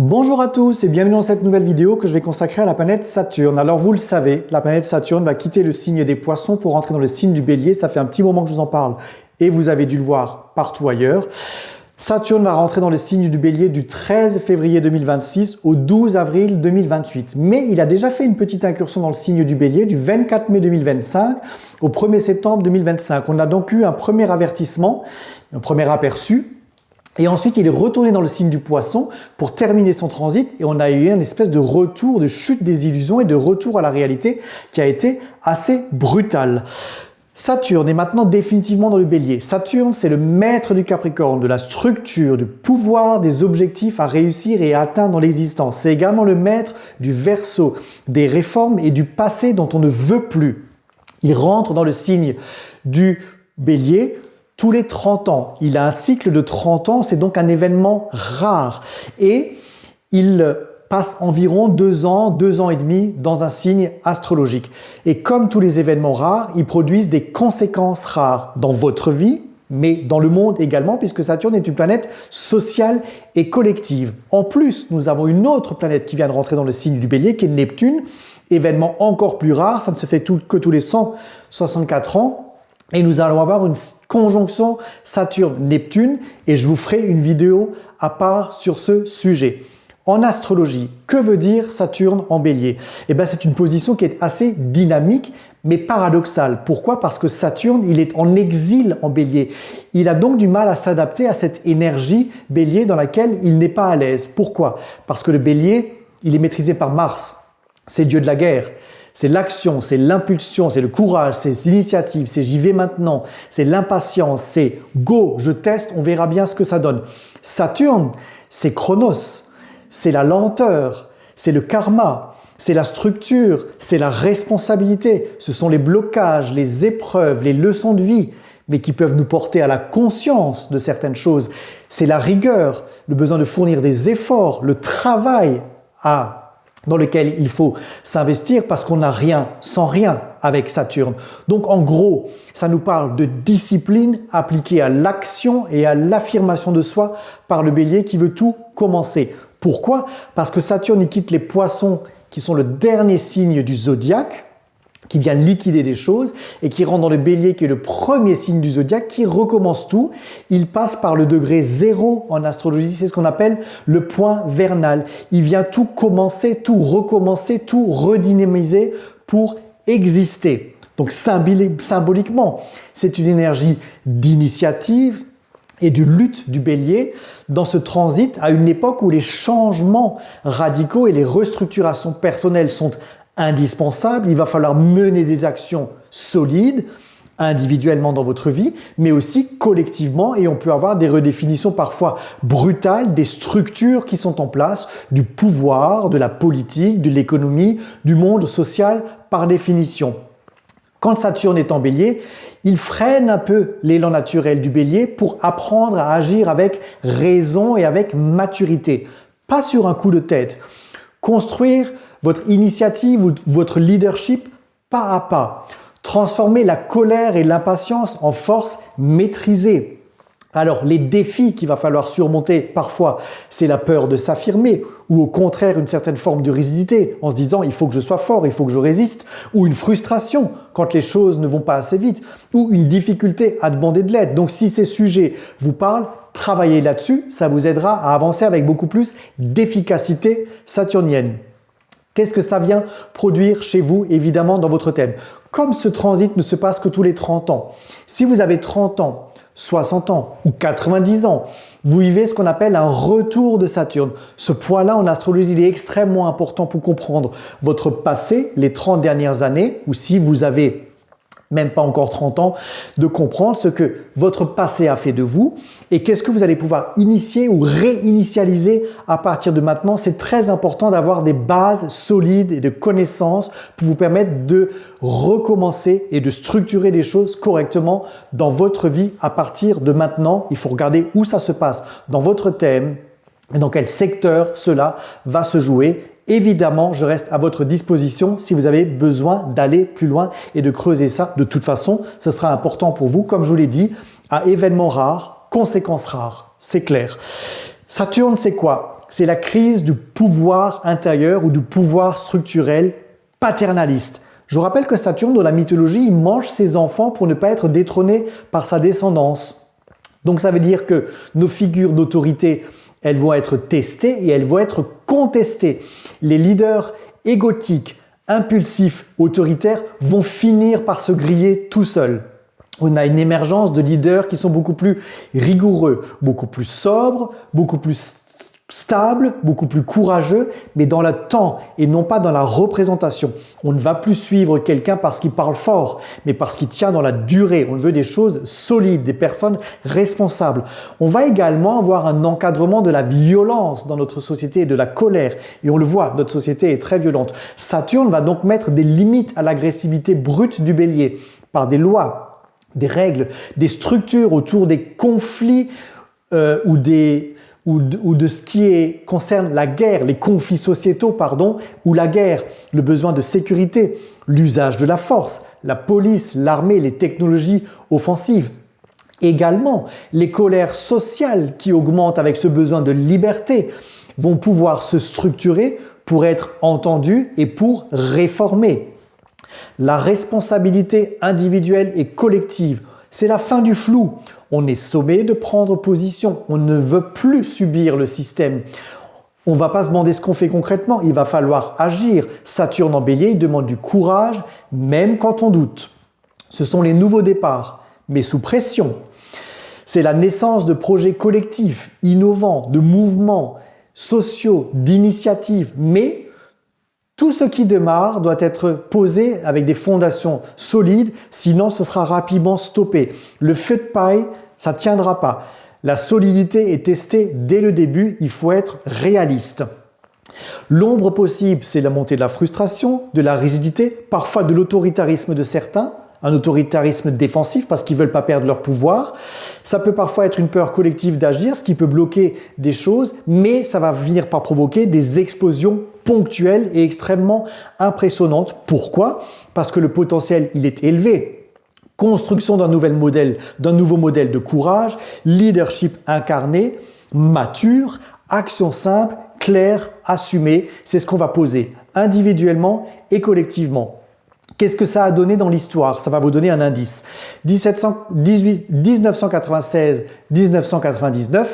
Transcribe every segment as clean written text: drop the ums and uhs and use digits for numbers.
Bonjour à tous et bienvenue dans cette nouvelle vidéo que je vais consacrer à la planète Saturne. Alors vous le savez, la planète Saturne va quitter le signe des Poissons pour rentrer dans le signe du Bélier. Ça fait un petit moment que je vous en parle et vous avez dû le voir partout ailleurs. Saturne va rentrer dans le signe du Bélier du 13 février 2026 au 12 avril 2028. Mais il a déjà fait une petite incursion dans le signe du Bélier du 24 mai 2025 au 1er septembre 2025. On a donc eu un premier avertissement, un premier aperçu. Et ensuite, il est retourné dans le signe du Poisson pour terminer son transit et on a eu une espèce de retour, de chute des illusions et de retour à la réalité qui a été assez brutal. Saturne est maintenant définitivement dans le Bélier. Saturne, c'est le maître du Capricorne, de la structure, du pouvoir, des objectifs à réussir et à atteindre dans l'existence. C'est également le maître du Verseau, des réformes et du passé dont on ne veut plus. Il rentre dans le signe du Bélier tous les 30 ans. Il a un cycle de 30 ans, c'est donc un événement rare. Et il passe environ 2 ans, 2 ans et demi dans un signe astrologique. Et comme tous les événements rares, ils produisent des conséquences rares dans votre vie, mais dans le monde également, puisque Saturne est une planète sociale et collective. En plus, nous avons une autre planète qui vient de rentrer dans le signe du Bélier, qui est Neptune, événement encore plus rare, ça ne se fait que tous les 164 ans. Et nous allons avoir une conjonction Saturne-Neptune et je vous ferai une vidéo à part sur ce sujet. En astrologie, que veut dire Saturne en Bélier? Eh bien, c'est une position qui est assez dynamique mais paradoxale. Pourquoi? Parce que Saturne, il est en exil en Bélier. Il a donc du mal à s'adapter à cette énergie Bélier dans laquelle il n'est pas à l'aise. Pourquoi? Parce que le Bélier, il est maîtrisé par Mars. C'est le dieu de la guerre. C'est l'action, c'est l'impulsion, c'est le courage, c'est l'initiative, c'est j'y vais maintenant, c'est l'impatience, c'est go, je teste, on verra bien ce que ça donne. Saturne, c'est Chronos, c'est la lenteur, c'est le karma, c'est la structure, c'est la responsabilité, ce sont les blocages, les épreuves, les leçons de vie, mais qui peuvent nous porter à la conscience de certaines choses. C'est la rigueur, le besoin de fournir des efforts, le travail dans lequel il faut s'investir parce qu'on n'a rien sans rien avec Saturne. Donc en gros, ça nous parle de discipline appliquée à l'action et à l'affirmation de soi par le Bélier qui veut tout commencer. Pourquoi? Parce que Saturne il quitte les Poissons qui sont le dernier signe du zodiaque, qui vient liquider des choses et qui rentre dans le Bélier qui est le premier signe du zodiaque qui recommence tout. Il passe par le degré 0 en astrologie, c'est ce qu'on appelle le point vernal. Il vient tout commencer, tout recommencer, tout redynamiser pour exister. Donc symboliquement, c'est une énergie d'initiative et de lutte du Bélier dans ce transit à une époque où les changements radicaux et les restructurations personnelles sont indispensable, il va falloir mener des actions solides, individuellement dans votre vie, mais aussi collectivement et on peut avoir des redéfinitions parfois brutales des structures qui sont en place, du pouvoir, de la politique, de l'économie, du monde social par définition. Quand Saturne est en Bélier, il freine un peu l'élan naturel du Bélier pour apprendre à agir avec raison et avec maturité, pas sur un coup de tête. Construire votre initiative ou votre leadership pas à pas. Transformer la colère et l'impatience en force maîtrisée. Alors, les défis qu'il va falloir surmonter parfois, c'est la peur de s'affirmer ou au contraire une certaine forme de rigidité en se disant il faut que je sois fort, il faut que je résiste ou une frustration quand les choses ne vont pas assez vite ou une difficulté à demander de l'aide. Donc, si ces sujets vous parlent, travaillez là-dessus, ça vous aidera à avancer avec beaucoup plus d'efficacité saturnienne. Qu'est-ce que ça vient produire chez vous, évidemment, dans votre thème? Comme ce transit ne se passe que tous les 30 ans, si vous avez 30 ans, 60 ans ou 90 ans, vous vivez ce qu'on appelle un retour de Saturne. Ce point-là en astrologie, il est extrêmement important pour comprendre votre passé, les 30 dernières années, ou si vous avez même pas encore 30 ans, de comprendre ce que votre passé a fait de vous et qu'est-ce que vous allez pouvoir initier ou réinitialiser à partir de maintenant. C'est très important d'avoir des bases solides et de connaissances pour vous permettre de recommencer et de structurer les choses correctement dans votre vie à partir de maintenant. Il faut regarder où ça se passe dans votre thème et dans quel secteur cela va se jouer. Évidemment, je reste à votre disposition si vous avez besoin d'aller plus loin et de creuser ça. De toute façon, ce sera important pour vous, comme je vous l'ai dit, à événements rares, conséquences rares. C'est clair. Saturne, c'est quoi? C'est la crise du pouvoir intérieur ou du pouvoir structurel paternaliste. Je vous rappelle que Saturne, dans la mythologie, il mange ses enfants pour ne pas être détrôné par sa descendance. Donc ça veut dire que nos figures d'autorité, elles vont être testées et elles vont être contestées. Les leaders égotiques, impulsifs, autoritaires vont finir par se griller tout seuls. On a une émergence de leaders qui sont beaucoup plus rigoureux, beaucoup plus sobres, beaucoup plus stables, beaucoup plus courageux, mais dans le temps et non pas dans la représentation. On ne va plus suivre quelqu'un parce qu'il parle fort, mais parce qu'il tient dans la durée. On veut des choses solides, des personnes responsables. On va également avoir un encadrement de la violence dans notre société et de la colère. Et on le voit, notre société est très violente. Saturne va donc mettre des limites à l'agressivité brute du Bélier par des lois, des règles, des structures autour des conflits ou de ce qui concerne la guerre, les conflits sociétaux, ou la guerre, le besoin de sécurité, l'usage de la force, la police, l'armée, les technologies offensives. Également, les colères sociales qui augmentent avec ce besoin de liberté vont pouvoir se structurer pour être entendues et pour réformer. La responsabilité individuelle et collective, c'est la fin du flou. On est sommé de prendre position. On ne veut plus subir le système. On ne va pas se demander ce qu'on fait concrètement. Il va falloir agir. Saturne en Bélier, il demande du courage, même quand on doute. Ce sont les nouveaux départs, mais sous pression. C'est la naissance de projets collectifs, innovants, de mouvements sociaux, d'initiatives, mais tout ce qui démarre doit être posé avec des fondations solides, sinon ce sera rapidement stoppé. Le feu de paille, ça ne tiendra pas. La solidité est testée dès le début, il faut être réaliste. L'ombre possible, c'est la montée de la frustration, de la rigidité, parfois de l'autoritarisme de certains, un autoritarisme défensif parce qu'ils ne veulent pas perdre leur pouvoir. Ça peut parfois être une peur collective d'agir, ce qui peut bloquer des choses, mais ça va venir par provoquer des explosions ponctuelles et extrêmement impressionnantes. Pourquoi? Parce que le potentiel, il est élevé. Construction d'un nouveau modèle de courage, leadership incarné, mature, action simple, claire, assumée. C'est ce qu'on va poser individuellement et collectivement. Qu'est-ce que ça a donné dans l'histoire? Ça va vous donner un indice. 1996-1999,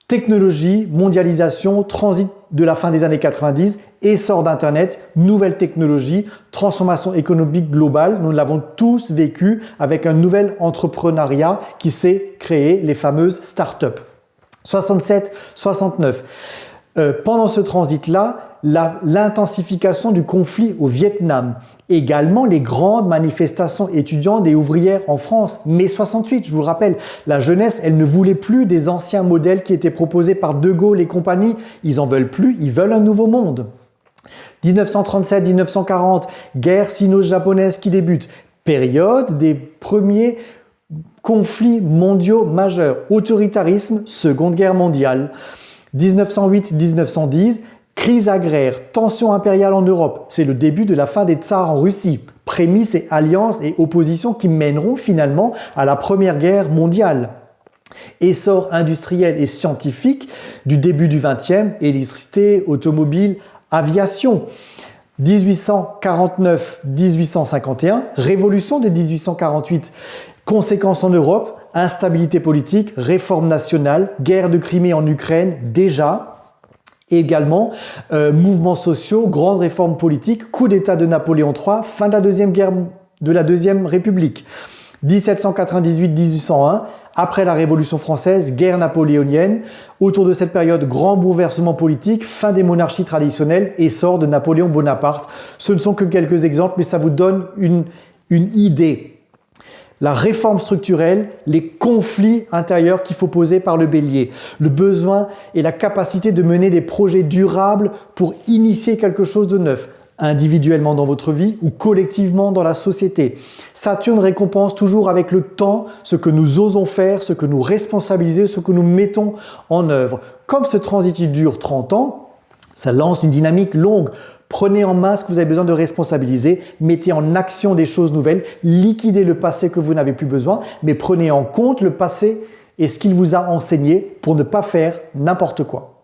technologie, mondialisation, transit de la fin des années 90, essor d'Internet, nouvelles technologies, transformation économique globale. Nous l'avons tous vécu avec un nouvel entrepreneuriat qui s'est créé, les fameuses startups. 67-69. Pendant ce transit-là, l'intensification du conflit au Vietnam, également les grandes manifestations étudiantes et ouvrières en France. Mai 68, je vous le rappelle, la jeunesse, elle ne voulait plus des anciens modèles qui étaient proposés par De Gaulle et compagnie. Ils en veulent plus, ils veulent un nouveau monde. 1937-1940, guerre sino-japonaise qui débute, période des premiers conflits mondiaux majeurs, autoritarisme, Seconde Guerre mondiale. 1908-1910, crise agraire, tension impériale en Europe. C'est le début de la fin des tsars en Russie. Prémices et alliances et oppositions qui mèneront finalement à la Première Guerre mondiale. Essor industriel et scientifique du début du XXe, électricité, automobile, aviation. 1849-1851, révolution de 1848, conséquences en Europe, instabilité politique, réforme nationale, guerre de Crimée en Ukraine déjà, également mouvements sociaux, grandes réformes politiques, coup d'État de Napoléon III, fin de la Deuxième République. 1798-1801, après la Révolution française, guerre napoléonienne. Autour de cette période, grand bouleversement politique, fin des monarchies traditionnelles, essor de Napoléon Bonaparte. Ce ne sont que quelques exemples, mais ça vous donne une idée. La réforme structurelle, les conflits intérieurs qu'il faut poser par le Bélier, le besoin et la capacité de mener des projets durables pour initier quelque chose de neuf, individuellement dans votre vie ou collectivement dans la société. Saturne récompense toujours avec le temps ce que nous osons faire, ce que nous responsabilisons, ce que nous mettons en œuvre. Comme ce transit dure 30 ans, ça lance une dynamique longue. Prenez en main ce que vous avez besoin de responsabiliser, mettez en action des choses nouvelles, liquidez le passé que vous n'avez plus besoin, mais prenez en compte le passé et ce qu'il vous a enseigné pour ne pas faire n'importe quoi.